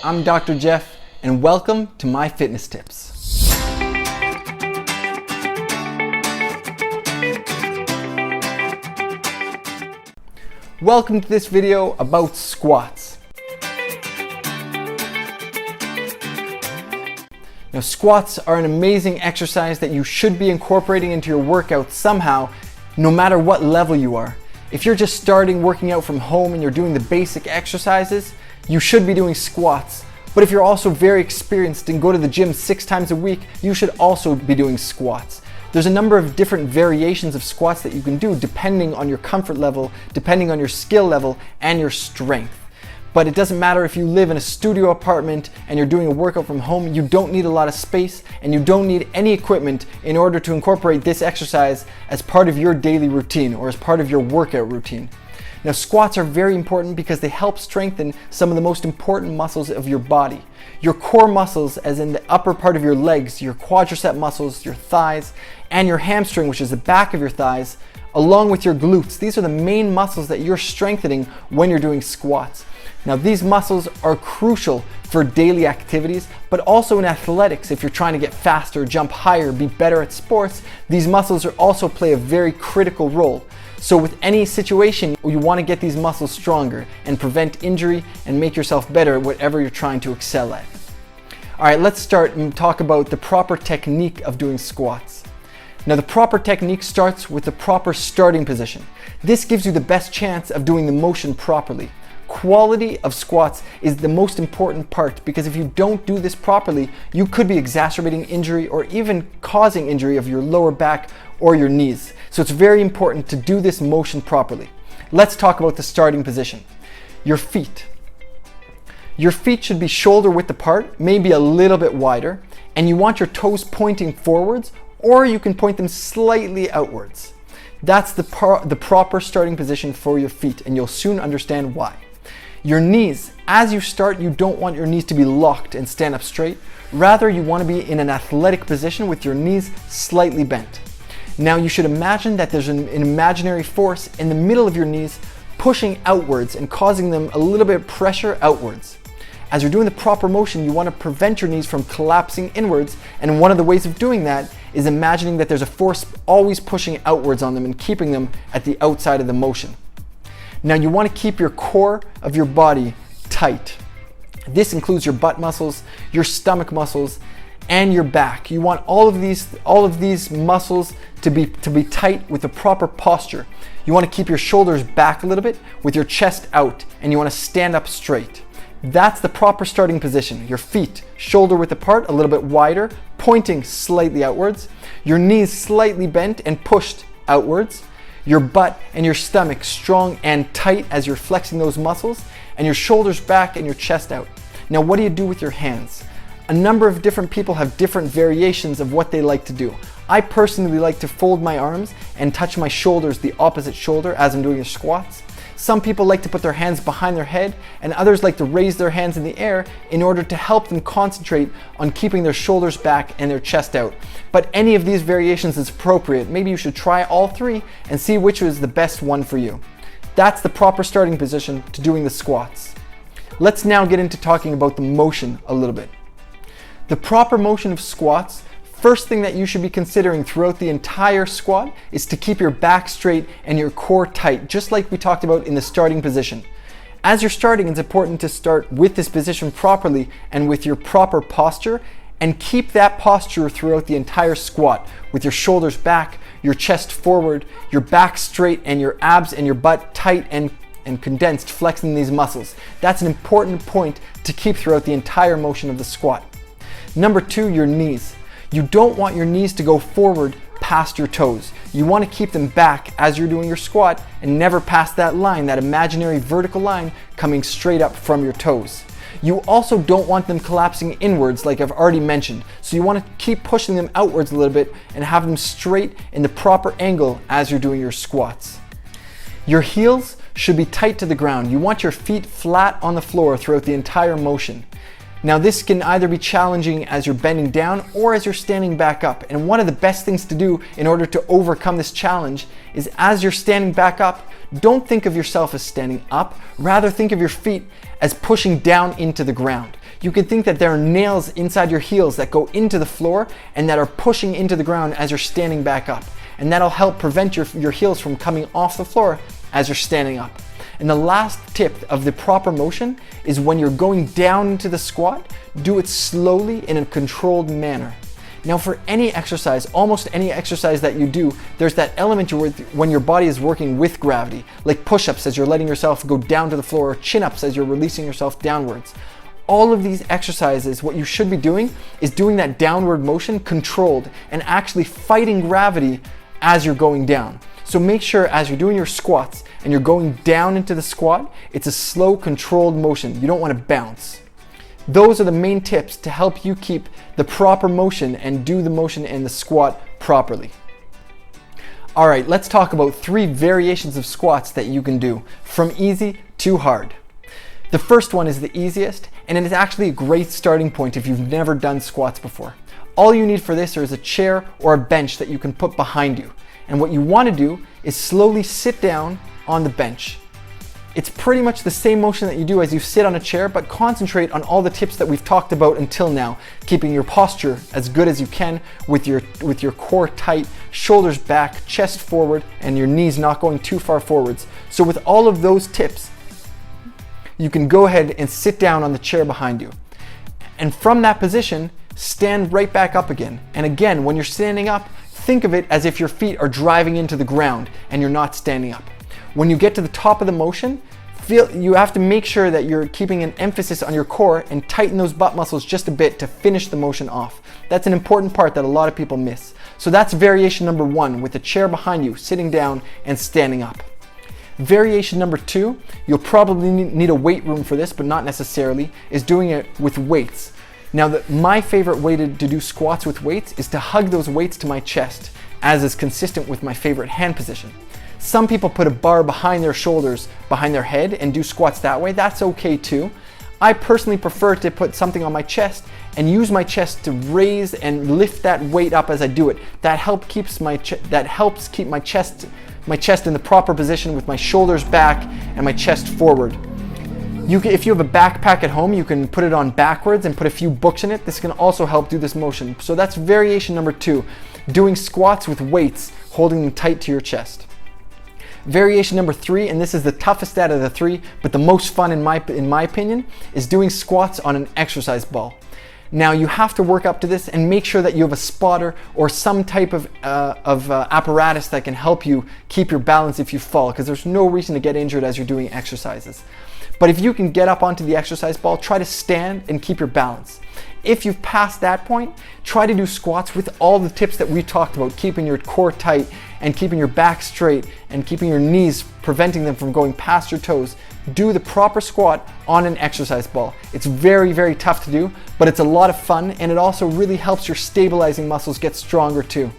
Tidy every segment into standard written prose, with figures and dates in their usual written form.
I'm Dr. Jeff, and welcome to My Fitness Tips. Welcome to this video about squats. Now, squats are an amazing exercise that you should be incorporating into your workout somehow, no matter what level you are. If you're just starting working out from home and you're doing the basic exercises, you should be doing squats. But if you're also very experienced and go to the gym 6 times a week, you should also be doing squats. There's a number of different variations of squats that you can do depending on your comfort level, depending on your skill level and your strength. But it doesn't matter if you live in a studio apartment and you're doing a workout from home, you don't need a lot of space and you don't need any equipment in order to incorporate this exercise as part of your daily routine or as part of your workout routine. Now, squats are very important because they help strengthen some of the most important muscles of your body. Your core muscles, as in the upper part of your legs, your quadricep muscles, your thighs, and your hamstring, which is the back of your thighs, along with your glutes. These are the main muscles that you're strengthening when you're doing squats. Now, these muscles are crucial for daily activities, but also in athletics. If you're trying to get faster, jump higher, be better at sports, these muscles also play a very critical role. So with any situation, you want to get these muscles stronger and prevent injury and make yourself better at whatever you're trying to excel at. All right, let's start and talk about the proper technique of doing squats. Now, the proper technique starts with the proper starting position. This gives you the best chance of doing the motion properly. Quality of squats is the most important part because if you don't do this properly, you could be exacerbating injury or even causing injury of your lower back or your knees. So it's very important to do this motion properly. Let's talk about the starting position. Your feet. Your feet should be shoulder width apart, maybe a little bit wider, and you want your toes pointing forwards, or you can point them slightly outwards. That's the proper starting position for your feet, and you'll soon understand why. Your knees, as you start, you don't want your knees to be locked and stand up straight. Rather, you want to be in an athletic position with your knees slightly bent. Now, you should imagine that there's an imaginary force in the middle of your knees pushing outwards and causing them a little bit of pressure outwards. As you're doing the proper motion, you want to prevent your knees from collapsing inwards, and one of the ways of doing that is imagining that there's a force always pushing outwards on them and keeping them at the outside of the motion. Now, you want to keep your core of your body tight. This includes your butt muscles, your stomach muscles, and your back. You want all of these muscles to be tight with the proper posture. You want to keep your shoulders back a little bit with your chest out, and you want to stand up straight. That's the proper starting position. Your feet shoulder width apart, a little bit wider, pointing slightly outwards. Your knees slightly bent and pushed outwards. Your butt and your stomach strong and tight as you're flexing those muscles, and your shoulders back and your chest out. Now, what do you do with your hands? A number of different people have different variations of what they like to do. I personally like to fold my arms and touch my shoulders, the opposite shoulder, as I'm doing the squats. Some people like to put their hands behind their head, and others like to raise their hands in the air in order to help them concentrate on keeping their shoulders back and their chest out. But any of these variations is appropriate. Maybe you should try all 3 and see which is the best one for you. That's the proper starting position to doing the squats. Let's now get into talking about the motion a little bit. The proper motion of squats, first thing that you should be considering throughout the entire squat is to keep your back straight and your core tight, just like we talked about in the starting position. As you're starting, it's important to start with this position properly and with your proper posture, and keep that posture throughout the entire squat with your shoulders back, your chest forward, your back straight, and your abs and your butt tight and condensed, flexing these muscles. That's an important point to keep throughout the entire motion of the squat. Number 2, your knees. You don't want your knees to go forward past your toes. You want to keep them back as you're doing your squat and never past that line, that imaginary vertical line coming straight up from your toes. You also don't want them collapsing inwards like I've already mentioned. So you want to keep pushing them outwards a little bit and have them straight in the proper angle as you're doing your squats. Your heels should be tight to the ground. You want your feet flat on the floor throughout the entire motion. Now, this can either be challenging as you're bending down or as you're standing back up. And one of the best things to do in order to overcome this challenge is as you're standing back up, don't think of yourself as standing up. Rather, think of your feet as pushing down into the ground. You can think that there are nails inside your heels that go into the floor and that are pushing into the ground as you're standing back up. And that'll help prevent your heels from coming off the floor as you're standing up. And the last tip of the proper motion is when you're going down into the squat, do it slowly in a controlled manner. Now for any exercise, almost any exercise that you do, there's that element when your body is working with gravity, like push-ups as you're letting yourself go down to the floor, or chin-ups as you're releasing yourself downwards. All of these exercises, what you should be doing is doing that downward motion controlled and actually fighting gravity as you're going down. So make sure as you're doing your squats and you're going down into the squat, it's a slow, controlled motion. You don't want to bounce. Those are the main tips to help you keep the proper motion and do the motion in the squat properly. All right, let's talk about 3 variations of squats that you can do from easy to hard. The first one is the easiest, and it is actually a great starting point if you've never done squats before. All you need for this is a chair or a bench that you can put behind you. And what you want to do is slowly sit down on the bench. It's pretty much the same motion that you do as you sit on a chair, but concentrate on all the tips that we've talked about until now, keeping your posture as good as you can with your core tight, shoulders back, chest forward, and your knees not going too far forwards. So with all of those tips, you can go ahead and sit down on the chair behind you. And from that position, stand right back up again. And again, when you're standing up, think of it as if your feet are driving into the ground and you're not standing up. When you get to the top of the motion, you have to make sure that you're keeping an emphasis on your core and tighten those butt muscles just a bit to finish the motion off. That's an important part that a lot of people miss. So that's variation number 1, with the chair behind you, sitting down and standing up. Variation number 2, you'll probably need a weight room for this, but not necessarily, is doing it with weights. Now, my favorite way to do squats with weights is to hug those weights to my chest, as is consistent with my favorite hand position. Some people put a bar behind their shoulders, behind their head, and do squats that way. That's okay too. I personally prefer to put something on my chest and use my chest to raise and lift that weight up as I do it. That helps keep my chest in the proper position with my shoulders back and my chest forward. If you have a backpack at home, you can put it on backwards and put a few books in it. This can also help do this motion. So that's variation number 2, doing squats with weights, holding them tight to your chest. Variation number 3, and this is the toughest out of the 3, but the most fun in my opinion, is doing squats on an exercise ball. Now you have to work up to this and make sure that you have a spotter or some type of apparatus that can help you keep your balance if you fall, because there's no reason to get injured as you're doing exercises. But if you can get up onto the exercise ball, try to stand and keep your balance. If you've passed that point, try to do squats with all the tips that we talked about, keeping your core tight and keeping your back straight and keeping your knees, preventing them from going past your toes. Do the proper squat on an exercise ball. It's very, very tough to do, but it's a lot of fun, and it also really helps your stabilizing muscles get stronger too.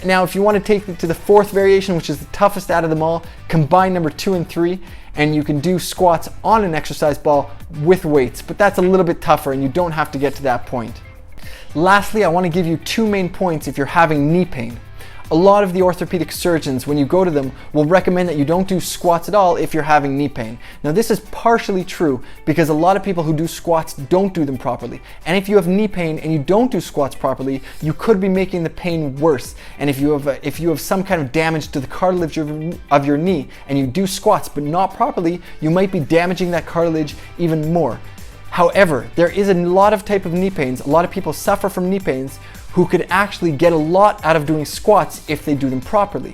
Now, if you want to take it to the 4th variation, which is the toughest out of them all, combine number 2 and 3, and you can do squats on an exercise ball with weights, but that's a little bit tougher and you don't have to get to that point. Lastly, I want to give you 2 main points if you're having knee pain. A lot of the orthopedic surgeons, when you go to them, will recommend that you don't do squats at all if you're having knee pain. Now, this is partially true because a lot of people who do squats don't do them properly. And if you have knee pain and you don't do squats properly, you could be making the pain worse. And if you have some kind of damage to the cartilage of your knee and you do squats but not properly, you might be damaging that cartilage even more. However, there is a lot of type of knee pains. A lot of people suffer from knee pains who could actually get a lot out of doing squats if they do them properly.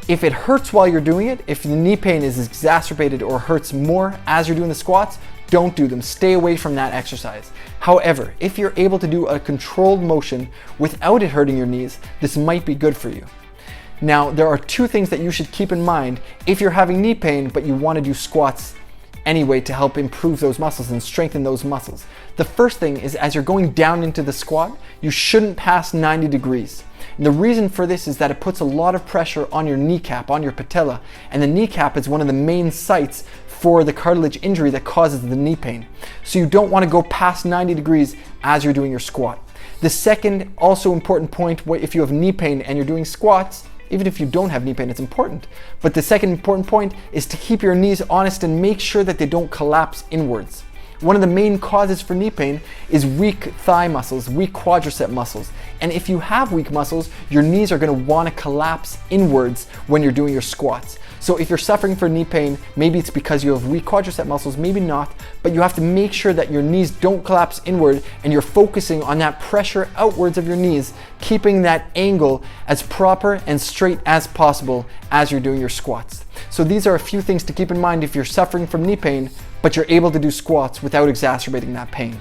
If it hurts while you're doing it, if the knee pain is exacerbated or hurts more as you're doing the squats, don't do them. Stay away from that exercise. However, if you're able to do a controlled motion without it hurting your knees, this might be good for you. Now, there are 2 things that you should keep in mind if you're having knee pain but you want to do squats anyway to help improve those muscles and strengthen those muscles. The first thing is, as you're going down into the squat, you shouldn't pass 90 degrees. And the reason for this is that it puts a lot of pressure on your kneecap, on your patella, and the kneecap is one of the main sites for the cartilage injury that causes the knee pain. So you don't want to go past 90 degrees as you're doing your squat. The second also important point, if you have knee pain and you're doing squats, even if you don't have knee pain, it's important. But the second important point is to keep your knees honest and make sure that they don't collapse inwards. One of the main causes for knee pain is weak thigh muscles, weak quadricep muscles. And if you have weak muscles, your knees are going to want to collapse inwards when you're doing your squats. So if you're suffering from knee pain, maybe it's because you have weak quadricep muscles, maybe not, but you have to make sure that your knees don't collapse inward and you're focusing on that pressure outwards of your knees, keeping that angle as proper and straight as possible as you're doing your squats. So these are a few things to keep in mind if you're suffering from knee pain, but you're able to do squats without exacerbating that pain.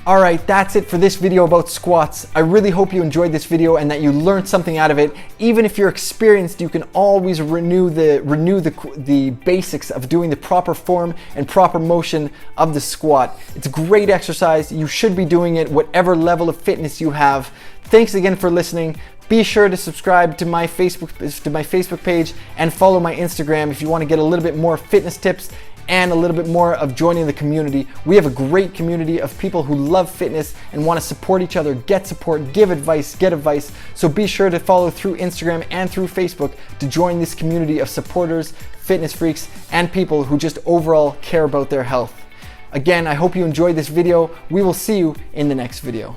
All right, that's it for this video about squats. I really hope you enjoyed this video and that you learned something out of it. Even if you're experienced, you can always renew the basics of doing the proper form and proper motion of the squat. It's a great exercise. You should be doing it whatever level of fitness you have. Thanks again for listening. Be sure to subscribe to my Facebook page and follow my Instagram if you want to get a little bit more fitness tips and a little bit more of joining the community. We have a great community of people who love fitness and want to support each other, get support, give advice, get advice. So be sure to follow through Instagram and through Facebook to join this community of supporters, fitness freaks, and people who just overall care about their health. Again, I hope you enjoyed this video. We will see you in the next video.